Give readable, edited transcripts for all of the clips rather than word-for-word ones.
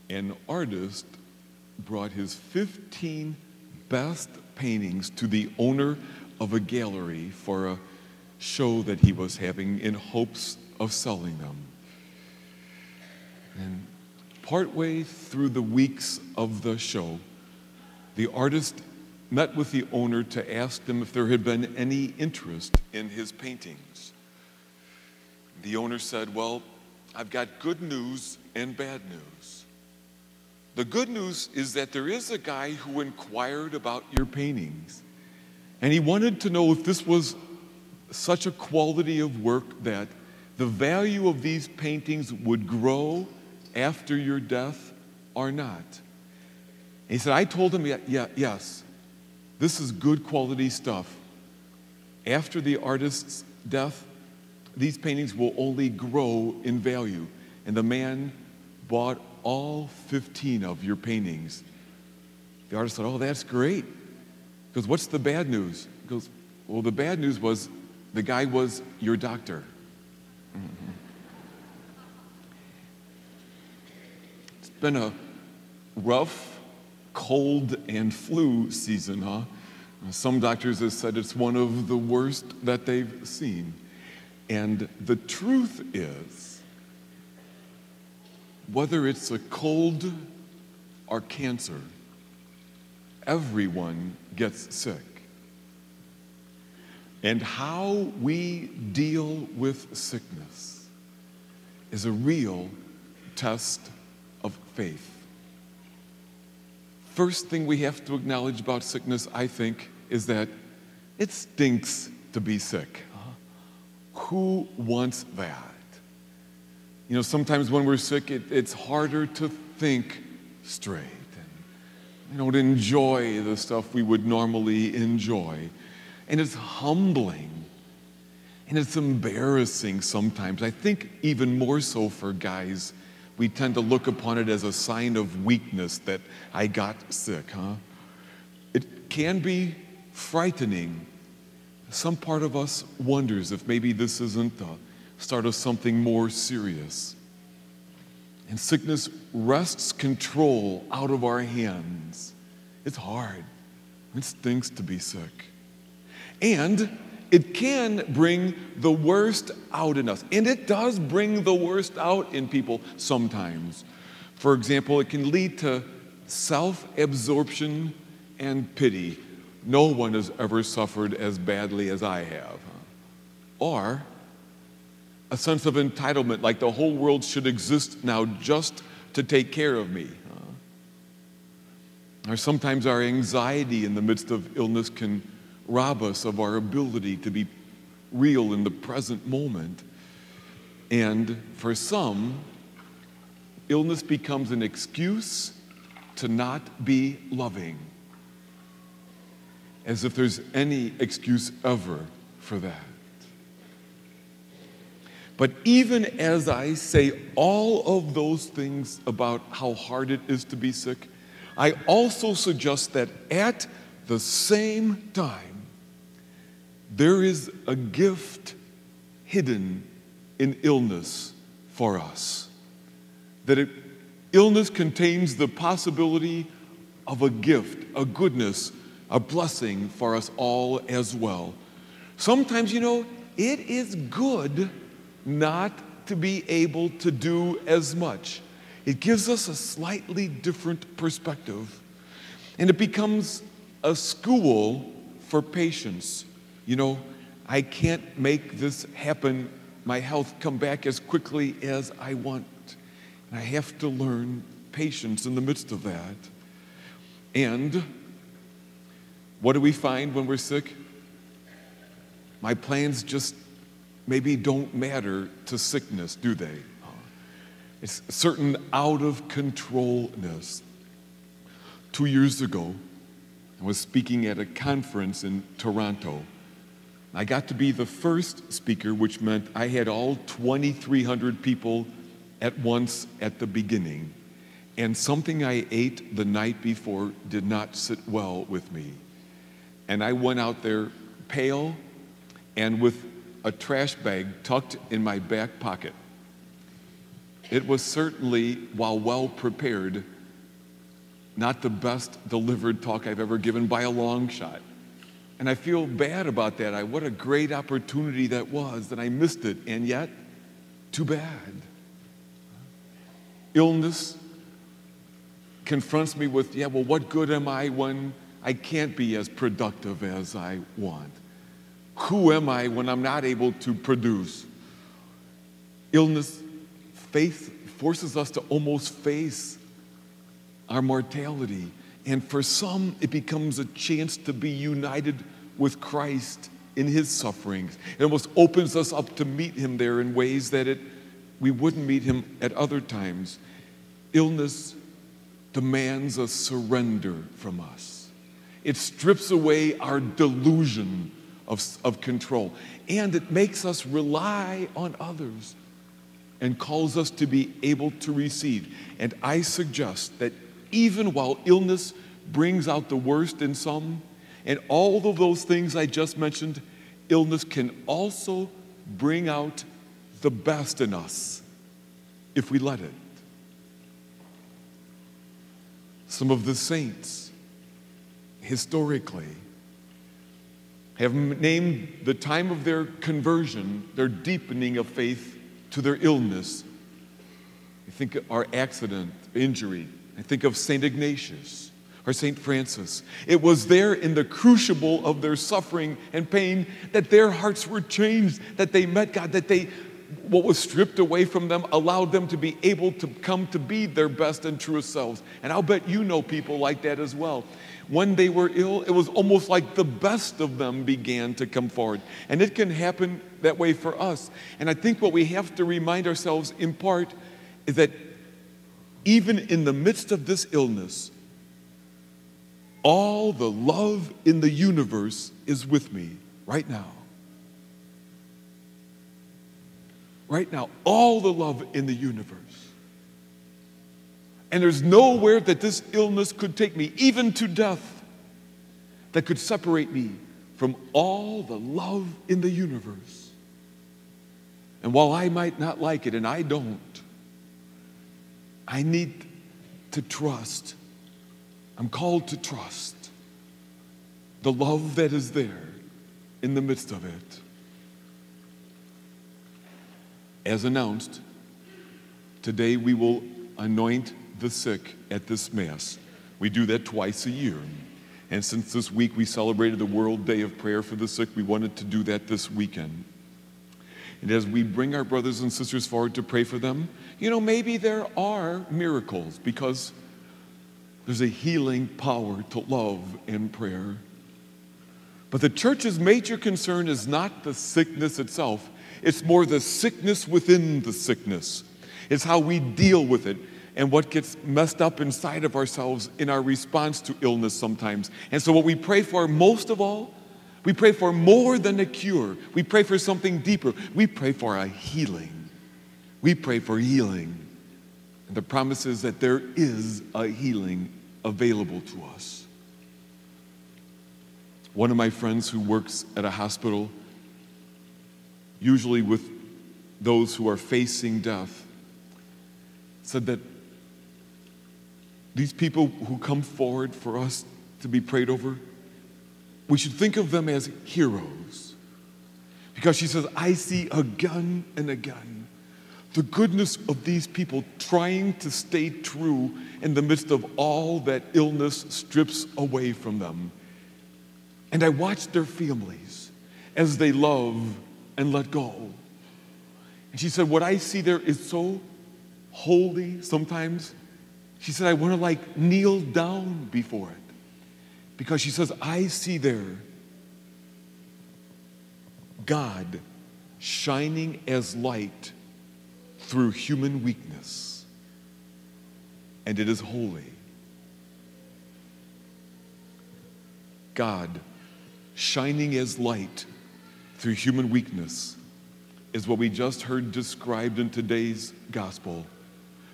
an artist brought his 15 best paintings to the owner of a gallery for a show that he was having in hopes of selling them. And partway through the weeks of the show, the artist met with the owner to ask them if there had been any interest in his paintings. The owner said, "Well, I've got good news and bad news. The good news is that there is a guy who inquired about your paintings, and he wanted to know if this was such a quality of work that the value of these paintings would grow after your death or not." And he said, "I told him, yes, this is good quality stuff. After the artist's death, these paintings will only grow in value." And the man bought all 15 of your paintings. The artist said, "Oh, that's great." He goes, "What's the bad news?" He goes, "Well, the bad news was the guy was your doctor." It's been a rough cold and flu season, huh? Some doctors have said it's one of the worst that they've seen. And the truth is, whether it's a cold or cancer, everyone gets sick. And how we deal with sickness is a real test of faith. First thing we have to acknowledge about sickness, I think, is that it stinks to be sick. Who wants that? You know, sometimes when we're sick, it's harder to think straight. And we don't enjoy the stuff we would normally enjoy. And it's humbling. And it's embarrassing sometimes. I think even more so for guys. We tend to look upon it as a sign of weakness that I got sick, huh? It can be frightening. Some part of us wonders if maybe this isn't the start of something more serious. And sickness wrests control out of our hands. It's hard. It stinks to be sick. And it can bring the worst out in us. And it does bring the worst out in people sometimes. For example, it can lead to self-absorption and pity. No one has ever suffered as badly as I have. Or a sense of entitlement, like the whole world should exist now just to take care of me. Or sometimes our anxiety in the midst of illness can rob us of our ability to be real in the present moment. And for some, illness becomes an excuse to not be loving. As if there's any excuse ever for that. But even as I say all of those things about how hard it is to be sick, I also suggest that at the same time, there is a gift hidden in illness for us. Illness contains the possibility of a gift, a goodness, a blessing for us all as well. Sometimes, you know, it is good not to be able to do as much. It gives us a slightly different perspective. And it becomes a school for patience. You know, I can't make this happen, my health come back as quickly as I want. And I have to learn patience in the midst of that. And what do we find when we're sick? My plans just maybe don't matter to sickness, do they? It's a certain out of controlness. 2 years ago, I was speaking at a conference in Toronto. I got to be the first speaker, which meant I had all 2,300 people at once at the beginning. And something I ate the night before did not sit well with me. And I went out there pale and with a trash bag tucked in my back pocket. It was certainly, while well prepared, not the best delivered talk I've ever given by a long shot. And I feel bad about that. What a great opportunity that was, that I missed it, and yet, too bad. Illness confronts me with, well, what good am I when I can't be as productive as I want? Who am I when I'm not able to produce? Illness, faith forces us to almost face our mortality. And for some, it becomes a chance to be united with Christ in his sufferings. It almost opens us up to meet him there in ways that we wouldn't meet him at other times. Illness demands a surrender from us. It strips away our delusion of control. And it makes us rely on others and calls us to be able to receive. And I suggest that even while illness brings out the worst in some, and all of those things I just mentioned, illness can also bring out the best in us if we let it. Some of the saints, historically, have named the time of their conversion, their deepening of faith, to their illness. I think of our accident, injury. I think of St. Ignatius or St. Francis. It was there in the crucible of their suffering and pain that their hearts were changed, that they met God, that what was stripped away from them allowed them to be able to come to be their best and truest selves. And I'll bet you know people like that as well. When they were ill, it was almost like the best of them began to come forward. And it can happen that way for us. And I think what we have to remind ourselves in part is that even in the midst of this illness, all the love in the universe is with me right now. Right now, all the love in the universe. And there's nowhere that this illness could take me, even to death, that could separate me from all the love in the universe. And while I might not like it, and I don't, I need to trust. I'm called to trust the love that is there in the midst of it. As announced, today we will anoint the sick at this Mass. We do that twice a year. And since this week we celebrated the World Day of Prayer for the Sick, we wanted to do that this weekend. And as we bring our brothers and sisters forward to pray for them, maybe there are miracles because there's a healing power to love and prayer. But the church's major concern is not the sickness itself. It's more the sickness within the sickness. It's how we deal with it and what gets messed up inside of ourselves in our response to illness sometimes. And so what we pray for most of all, we pray for more than a cure. We pray for something deeper. We pray for a healing. We pray for healing. And the promise is that there is a healing available to us. One of my friends who works at a hospital, usually with those who are facing death, said that these people who come forward for us to be prayed over, we should think of them as heroes. Because she says, I see again and again the goodness of these people trying to stay true in the midst of all that illness strips away from them. And I watch their families as they love and let go. And she said, what I see there is so holy sometimes. She said, I want to kneel down before it. Because she says, I see there God shining as light through human weakness. And it is holy. God shining as light through human weakness is what we just heard described in today's gospel.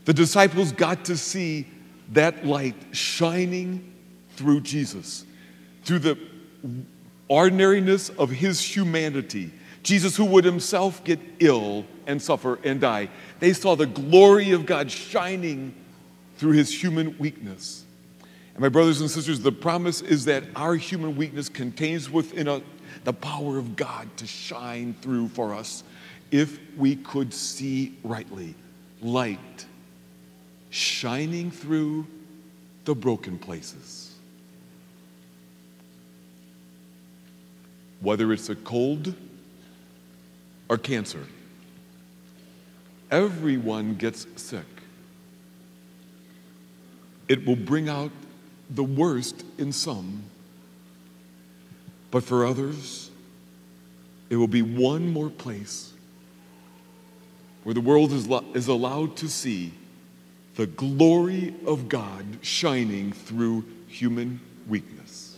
The disciples got to see that light shining through Jesus, through the ordinariness of his humanity, Jesus, who would himself get ill and suffer and die. They saw the glory of God shining through his human weakness. And my brothers and sisters, the promise is that our human weakness contains within us the power of God to shine through for us if we could see rightly. Light shining through the broken places. Whether it's a cold or cancer, everyone gets sick. It will bring out the worst in some, but for others, it will be one more place where the world is allowed to see the glory of God shining through human weakness.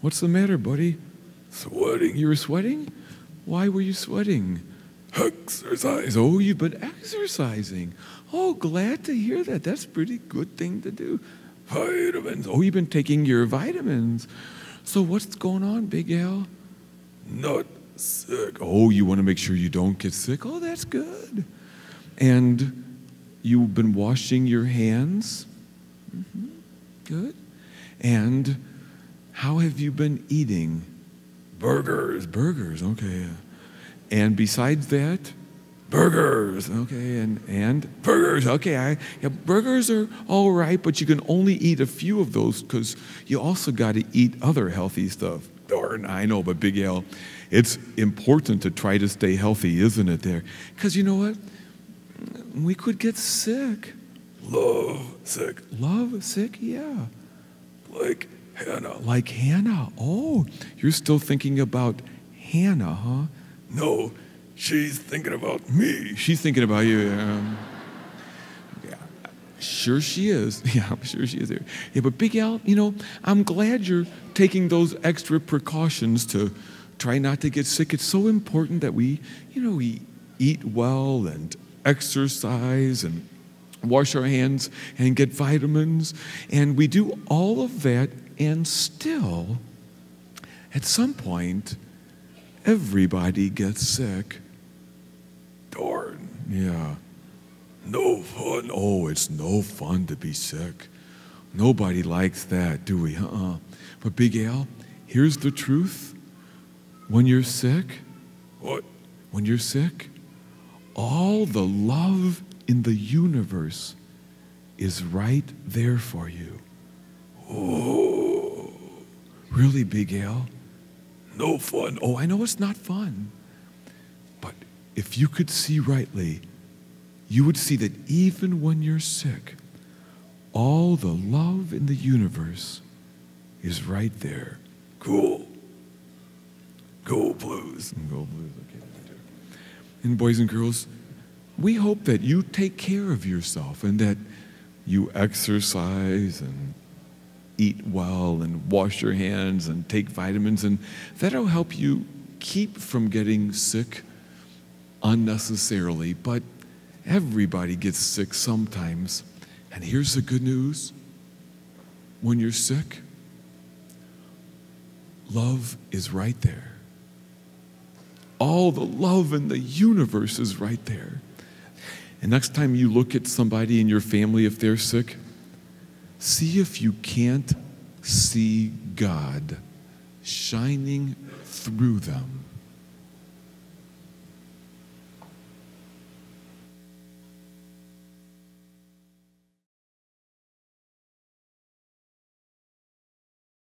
What's the matter, buddy? Sweating. You were sweating? Why were you sweating? Exercise. Oh, you've been exercising. Oh, glad to hear that. That's a pretty good thing to do. Vitamins. Oh, you've been taking your vitamins. So what's going on, Big Al? Not sick. Oh, you want to make sure you don't get sick? Oh, that's good. And you've been washing your hands? Mm-hmm. Good. And how have you been eating? Burgers, okay. And besides that, burgers, okay, and burgers, okay. Burgers are all right, but you can only eat a few of those because you also got to eat other healthy stuff. Darn, I know, but Big Al, it's important to try to stay healthy, isn't it there? Because you know what? We could get sick. Love sick, yeah. Like Hannah. Oh, you're still thinking about Hannah, huh? No, she's thinking about me. She's thinking about you. Yeah, sure she is. Yeah, I'm sure she is there. Yeah, but Big Al, I'm glad you're taking those extra precautions to try not to get sick. It's so important that we eat well and exercise and wash our hands and get vitamins. And we do all of that. And still, at some point, everybody gets sick. Darn. Yeah. No fun. Oh, it's no fun to be sick. Nobody likes that, do we? But Big Al, here's the truth. When you're sick, what? When you're sick, all the love in the universe is right there for you. Oh, really, Big Al? No fun. Oh, I know it's not fun. But if you could see rightly, you would see that even when you're sick, all the love in the universe is right there. Cool. Go Blues. Go Blues. Okay. And boys and girls, we hope that you take care of yourself and that you exercise and eat well and wash your hands and take vitamins, and that'll help you keep from getting sick unnecessarily. But everybody gets sick sometimes. And here's the good news. When you're sick, love is right there. All the love in the universe is right there. And next time you look at somebody in your family, if they're sick, see if you can't see God shining through them.